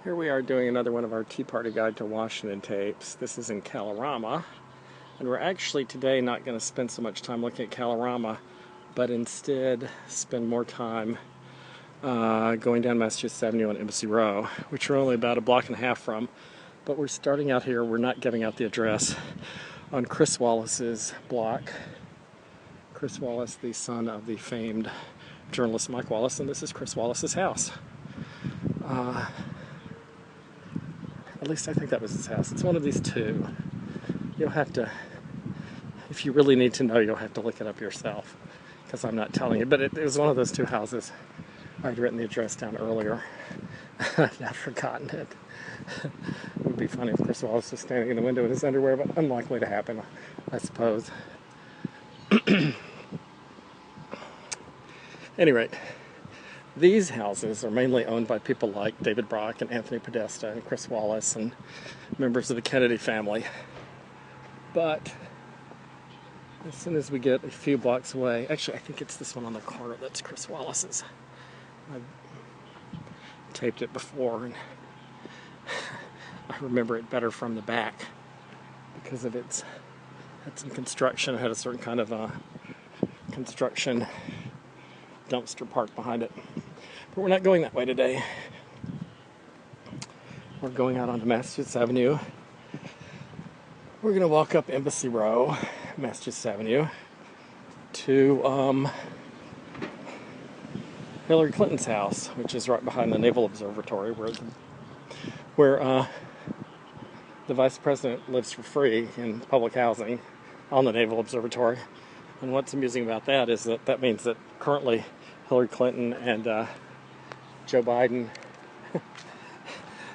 Here we are doing another one of our Tea Party Guide to Washington tapes. This is in Kalorama, and we're actually today not going to spend so much time looking at Kalorama, but instead spend more time going down Massachusetts Avenue on Embassy Row, which we're only about a block and a half from. But we're starting out here, we're not giving out the address, on Chris Wallace's block. Chris Wallace, the son of the famed journalist Mike Wallace, and this is Chris Wallace's house. At least I think that was his house. It's one of these two. You'll have to, if you really need to know, you'll have to look it up yourself, because I'm not telling you. But it was one of those two houses. I'd written the address down earlier. I'd forgotten it. It would be funny if Chris Wallace was standing in the window in his underwear, but unlikely to happen, I suppose. Anyway, these houses are mainly owned by people like David Brock and Anthony Podesta and Chris Wallace and members of the Kennedy family. But as soon as we get a few blocks away, actually I think it's this one on the corner that's Chris Wallace's. I've taped it before and I remember it better from the back because of its had some construction. It had a certain kind of construction dumpster park behind it. But we're not going that way today. We're going out onto Massachusetts Avenue. We're going to walk up Embassy Row, Massachusetts Avenue, to Hillary Clinton's house, which is right behind the Naval Observatory, where the Vice President lives for free in public housing on the Naval Observatory. And what's amusing about that is that means that currently Hillary Clinton and Joe Biden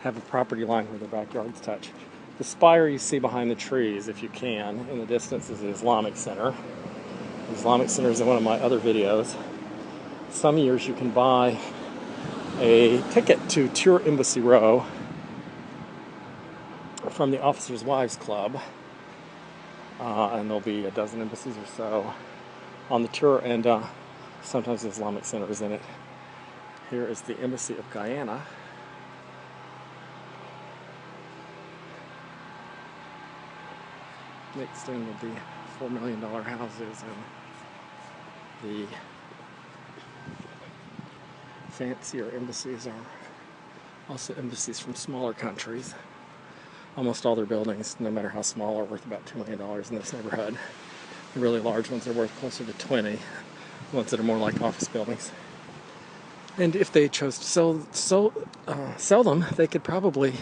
have a property line where their backyards touch. The spire you see behind the trees, if you can, in the distance, is the Islamic Center. The Islamic Center is in one of my other videos. Some years you can buy a ticket to tour Embassy Row from the Officers' Wives Club. And there'll be a dozen embassies or so on the tour, and sometimes the Islamic Center is in it. Here is the Embassy of Guyana. Mixed in with the $4 million houses and the fancier embassies are also embassies from smaller countries. Almost all their buildings, no matter how small, are worth about $2 million in this neighborhood. The really large ones are worth closer to 20, ones that are more like office buildings. And if they chose to sell them, they could probably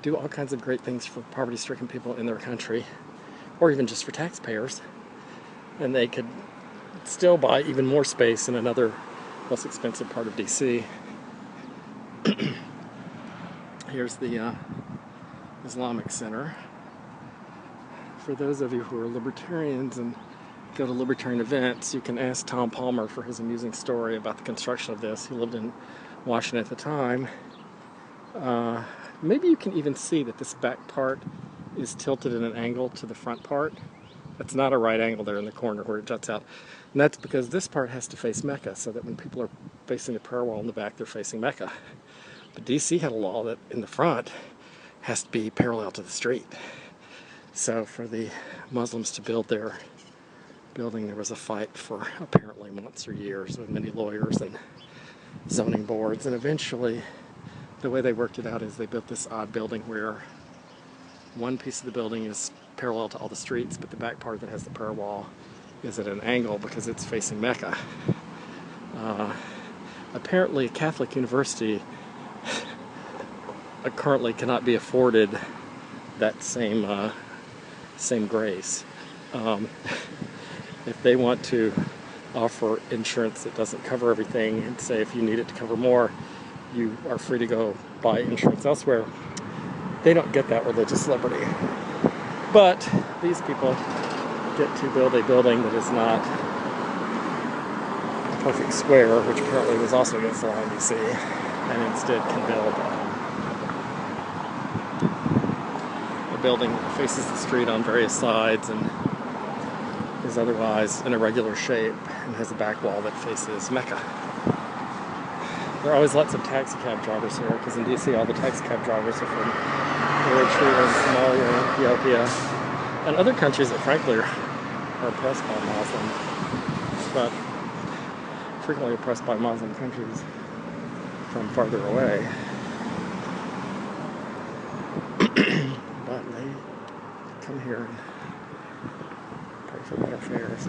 do all kinds of great things for poverty-stricken people in their country, or even just for taxpayers. And they could still buy even more space in another less expensive part of D.C. Here's the Islamic Center. For those of you who are libertarians and go to libertarian events, you can ask Tom Palmer for his amusing story about the construction of this. He lived in Washington at the time. Maybe you can even see that this back part is tilted at an angle to the front part. That's not a right angle there in the corner where it juts out. And that's because this part has to face Mecca, so that when people are facing the prayer wall in the back, they're facing Mecca. But DC had a law that in the front has to be parallel to the street. So for the Muslims to build their building, there was a fight for apparently months or years with many lawyers and zoning boards, and eventually the way they worked it out is they built this odd building where one piece of the building is parallel to all the streets, but the back part that has the prayer wall is at an angle because it's facing Mecca. Apparently a Catholic university currently cannot be afforded that same grace. If they want to offer insurance that doesn't cover everything and say if you need it to cover more, you are free to go buy insurance elsewhere, they don't get that religious liberty. But these people get to build a building that is not a perfect square, which apparently was also against the law in DC, and instead can build a building that faces the street on various sides and is otherwise an irregular shape and has a back wall that faces Mecca. There are always lots of taxi cab drivers here, because in DC all the taxi cab drivers are from Eritrea, Somalia, Ethiopia, and other countries that frankly are oppressed by Muslims, but frequently oppressed by Muslim countries from farther away. But they come here and pay for better fares.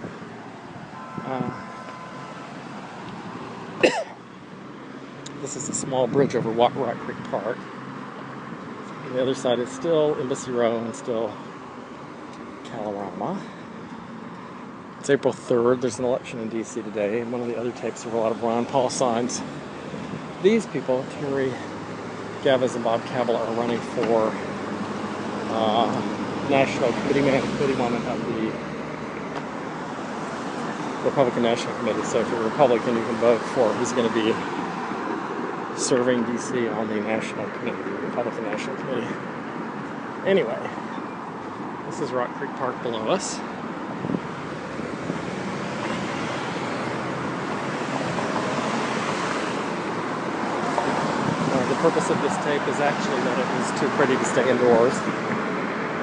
This is a small bridge over Rock Creek Park. On the other side is still Embassy Row and still Kalorama. It's April 3rd. There's an election in DC today, and one of the other tapes have a lot of Ron Paul signs. These people, Terry Gavis and Bob Cabell, are running for National Committee Man and Committee Woman of the Republican National Committee. So if you're a Republican, you can vote for who's going to be serving DC on the National Committee, the Republican National Committee. Anyway, this is Rock Creek Park below us. The purpose of this tape is actually that it was too pretty to stay indoors,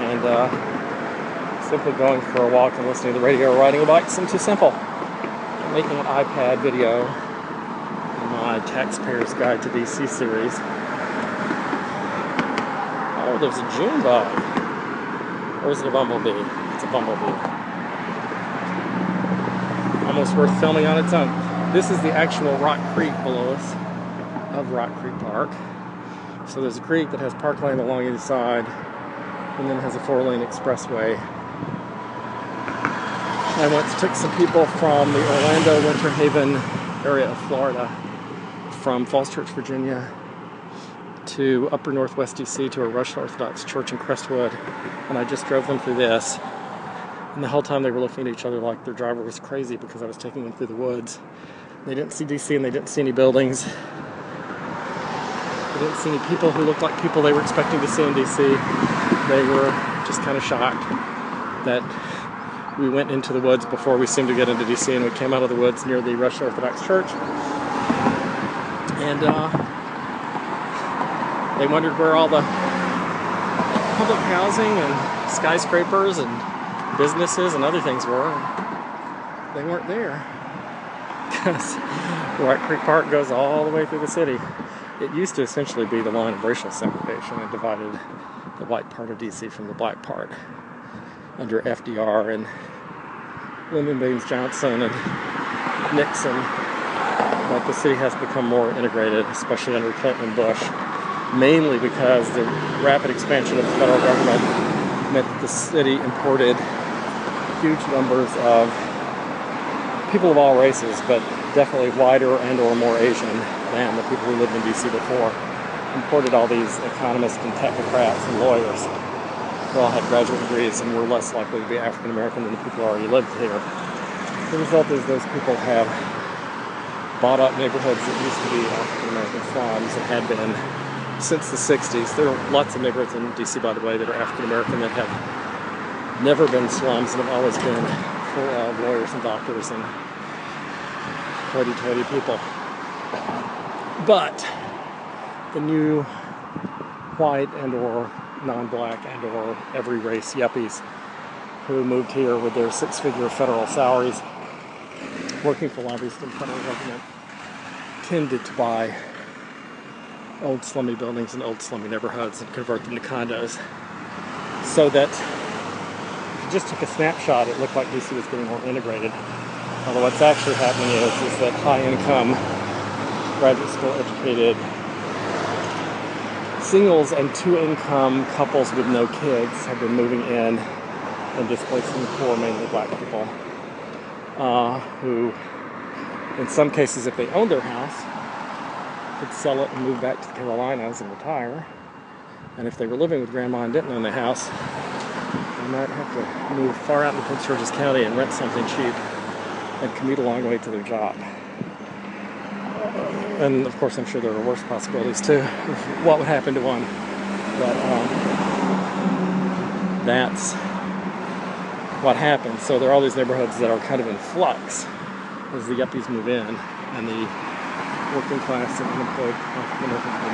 and simply going for a walk and listening to the radio or riding a bike seemed too simple. I'm making an iPad video in my Taxpayer's Guide to DC series. Oh, there's a June bug. Or is it a bumblebee? It's a bumblebee. Almost worth filming on its own. This is the actual Rock Creek below us of Rock Creek Park. So there's a creek that has parkland along either side, and then has a 4-lane expressway. I once took some people from the Orlando, Winter Haven area of Florida, from Falls Church, Virginia, to upper northwest DC to a Russian Orthodox church in Crestwood, and I just drove them through this. And the whole time they were looking at each other like their driver was crazy because I was taking them through the woods. They didn't see DC and they didn't see any buildings. They didn't see any people who looked like people they were expecting to see in DC. They were just kind of shocked that we went into the woods before we seemed to get into DC, and we came out of the woods near the Russian Orthodox Church. And they wondered where all the public housing and skyscrapers and businesses and other things were. And they weren't there, because Rock Creek Park goes all the way through the city. It used to essentially be the line of racial segregation. It divided the white part of DC from the black part under FDR and Lyndon Baines Johnson and Nixon. But the city has become more integrated, especially under Clinton and Bush, mainly because the rapid expansion of the federal government meant that the city imported huge numbers of people of all races, but definitely whiter and or more Asian than the people who lived in DC before. Imported all these economists and technocrats and lawyers who all had graduate degrees and were less likely to be African American than the people who already lived here. The result is those people have bought up neighborhoods that used to be African American slums and had been since the 60s. There are lots of neighborhoods in DC, by the way, that are African American that have never been slums and have always been full of lawyers and doctors and hoity-toity people. But the new white and or non-black and or every race yuppies who moved here with their 6-figure federal salaries working for lobbyists and federal government tended to buy old slummy buildings and old slummy neighborhoods and convert them to condos, so that if you just took a snapshot, it looked like DC was getting more integrated. Although what's actually happening is that high-income, graduate school educated singles and 2-income couples with no kids have been moving in and displacing the poor, mainly black people, who, in some cases, if they owned their house, could sell it and move back to the Carolinas and retire. And if they were living with grandma and didn't own the house, they might have to move far out into Prince George's County and rent something cheap and commute a long way to their job. And of course, I'm sure there are worse possibilities too of what would happen to one. But that's what happens. So there are all these neighborhoods that are kind of in flux as the yuppies move in, and the working class and unemployed entrepreneur can pay that.